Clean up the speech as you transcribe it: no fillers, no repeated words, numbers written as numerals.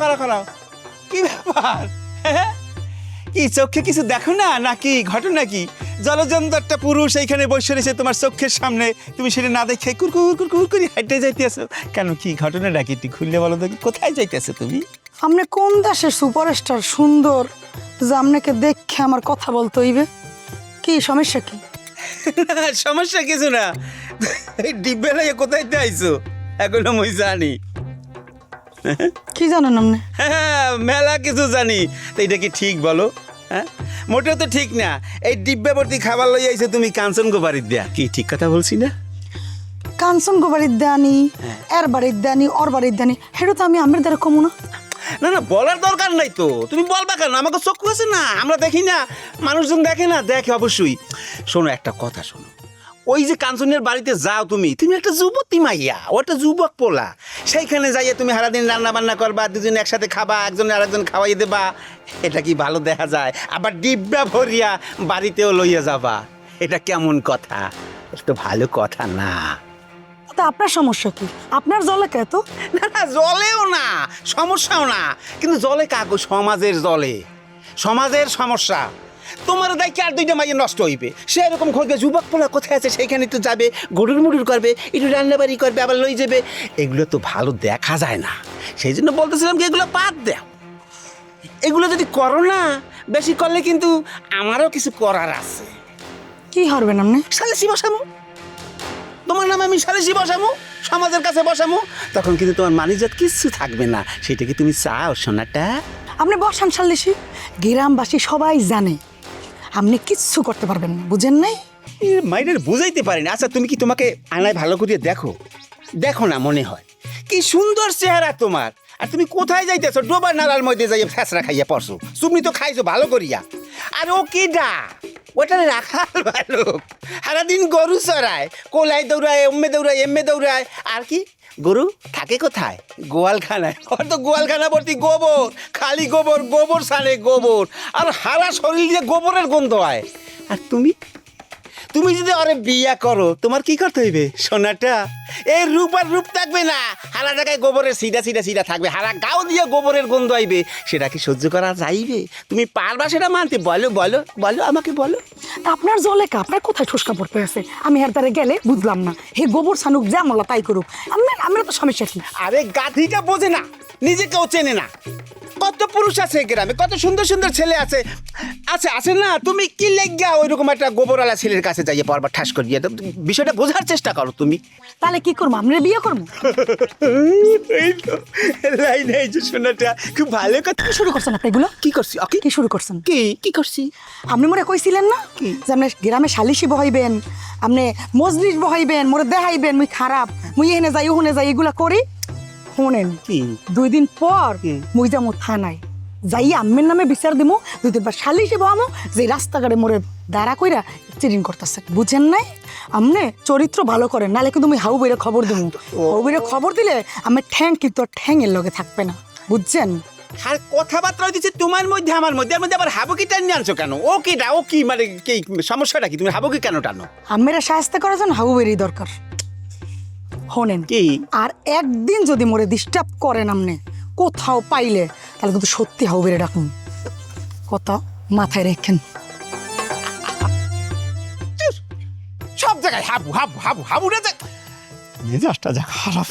খারাপ কি ব্যাপার হ্যাঁ? কি চোখে কিছু দেখো না নাকি ঘটনা কি? জলজন্ত একটা পুরুষ এইখানে বসে রয়েছে তোমার চোখের সামনে, তুমি সেটা না দেখে কুরকুর করে হাঁটে যাইতেছো কেন? কি ঘটনাটা কি একটু খুললে বলো দেখি, কোথায় যাইতেছো তুমি? আপনি কোন দেশের সুপারস্টার সুন্দর যে আপনাকে দেখে আমার কথা বলতে হইবে? কি সমস্যা কি? সমস্যা কিছু না, এই ডিব্বে লাগে কোথায় আইছো এখনো মই জানি। কি জানেন আপনি? হ্যাঁ মেলা কিছু জানি, তো এটা কি ঠিক বলো? হ্যাঁ মোটেও তো ঠিক না। এই ডিব্বে ভর্তি খাবার লই আইছো তুমি কাঞ্চন গোবারির দেয়া, কি ঠিক কথা বলছি না? কাঞ্চন গো বাড়ির দেয়ানি, এর বাড়ির দেয়ানি, ওর বাড়ির দেয়ানি, সেটা তো আমি আমের দ্বারা কমু না। না না বলার দরকার নাই তো, তুমি বলবা কেন? আমাকে চক্ষু আছে না, আমরা দেখি না? মানুষজন দেখে না? দেখে অবশ্যই। শোনো একটা কথা শোনো, ওই যে কাঞ্চনের বাড়িতে যাও তুমি, তুমি একটা যুবতী মাইয়া, ও একটা যুবক পোলা, সেইখানে যাইয়ে তুমি সারাদিন রান্না বান্না করবা, দুজন একসাথে খাবা, একজন আরেকজন খাওয়াই দেবা, এটা কি ভালো দেখা যায়? আবার ডিব্বা ভরিয়া বাড়িতেও লইয়া যাবা, এটা কেমন কথা? এটা তো ভালো কথা না। তা আপনার সমস্যা কি? আপনার জলে কে তো? না না জলেও না, সমস্যাও না, কিন্তু জলে কাগো সমাজের জলে, সমাজের সমস্যা। তোমার দেখে আর দুইটা মাইয়ে নষ্ট হইবে, সে এরকম খুঁজবে যুবক পোলা কোথায় আছে, সেইখানে একটু যাবে, গরুর মুড়ুর করবে, একটু রান্নাবাড়ি করবে, আবার লই যাবে, এগুলো তো ভালো দেখা যায় না। সেই জন্য বলতেছিলাম কি এগুলো বাদ দাও। এগুলো যদি করো না, বেশি করলে কিন্তু আমারও কিছু করার আছে। কি হারবেন আপনি? সালিসি বসামো, তোমার নামে আমি সালিসি বসামো, সমাজের কাছে বসামো, তখন কিন্তু তোমার মানিজাত কিচ্ছু থাকবে না। সেটা কি তুমি চাও সোনাটা? আপনি বসান সাল্লিশি, গ্রামবাসী সবাই জানে আপনি কিচ্ছু করতে পারবেন না, বুঝেন নাই? মাইনের বুঝাইতে পারি না। আচ্ছা তুমি কি তোমাকে আয়নায় ভালো করে দেখো? দেখো না মনে হয় কি সুন্দর চেহারা তোমার, আর তুমি কোথায় যাইতেছো? ডোবার নালার মধ্যে যাইয়ে ফ্যাসরা খাইয়া পড়ছো, তুমি তো খাইছো ভালো করিয়া। আর ও কিডা? ওটারে রাখাল ভালো, সারাদিন গরু চড়ায়, কোলাই দৌড়ায়, এম্মে দৌড়ায়। আর কি গরু থাকে কোথায়? গোয়ালখানায়। ওর তো গোয়ালখানা ভর্তি গোবর, খালি গোবর, গোবর সারে গোবর, আর হারা শরীর দিয়ে গোবরের গন্ধ হয়। আর তুমি তুমি যদি আরে বিয়া করো, তোমার কি করতে হইবে সোনাটা? এই রূপ আর রূপ থাকবে না, হারা জায়গায় গোবরের সিধা থাকবে, হারা গাও দিয়ে গোবরের গন্ধ আইবে। সেটা কি সহ্য করা যাইবে? তুমি পারবা সেটা মানতে? বলো বলো বলো, আমাকে বলো। তা আপনার জলে কা, আপনার কোথায় ঠুসকা পড়তে আছে? আমি এর দ্বারে গেলে বুঝলাম না, হে গোবর ছানুক যা মলা তাই করুক, আমরা তো সমস্যা কি? আরে গাধিটা বোঝে না, নিজেকেও চেনে না। কত পুরুষ আছে গ্রামে, কত সুন্দর সুন্দর ছেলে আছে, আচ্ছা আছে না? তুমি কি লেগা ওই রকম একটা গোবরওয়ালা ছেলের কাছে যাইয়ে পড়বা ঠাস করিয়ে? তো বিষয়টা বোঝার চেষ্টা করো তুমি। তাহলে কি করবো? আমরা বিয়ে করবো? এই তো লাইন, এই যে শোনাটা খুব ভালো কথা। কি শুরু করছেন আপনি এগুলো? কি করছি? ওকে কি শুরু করছেন? কি করছি? আপনি মোরে কইছিলেন না কি? যে আপনি গ্রামে সালিশি বহাইবেন, আপনি মজলিস বহাইবেন, মোরে দেখাইবেন মুই খারাপ, মুই এখানে যাই ওখানে যাই এগুলা করি। শোনেন, কি? 2 দিন পর কি? মুই যাবো থানায়, যাই আম্মের নামে বিচার দিমু, 2 দিন পর সালিশি বহামু যে রাস্তাঘাটে মোরে দাঁড়া কইরা চিরিং করতেছে, বুঝেন নাই? আমনে চরিত্র ভালো করেন, নালে কিন্তু মুই হাউ বইরে খবর দিমু। হাউ বইরে খবর দিলে আমার ঠ্যাং কিন্তু ঠ্যাংয়ের লগে থাকবে না, বুঝছেন? আর কথাবার্তা হইতেছে তোমার মধ্যে আমার মধ্যে, এর মধ্যে আবার হাবুকি টানিয়ে আনছো কেন? ও কিটা? ও কি মানে কি সমস্যাটা কি? তুমি হাবুকি কেন টানো? আম্মেরা সাহায্য করার জন্য হাউ বইরই দরকার। শোনেন কি? আর একদিন যদি মোরে ডিস্টার্ব করেন আমনে কোথাও পাইলে, তাহলে কিন্তু সত্যি হাউ বেড়ে ডাকুন, কথা মাথায় রেখেন। সব জায়গায় হাবু হাবু হাবু হাবু রে, মেজাজটা যা খারাপ।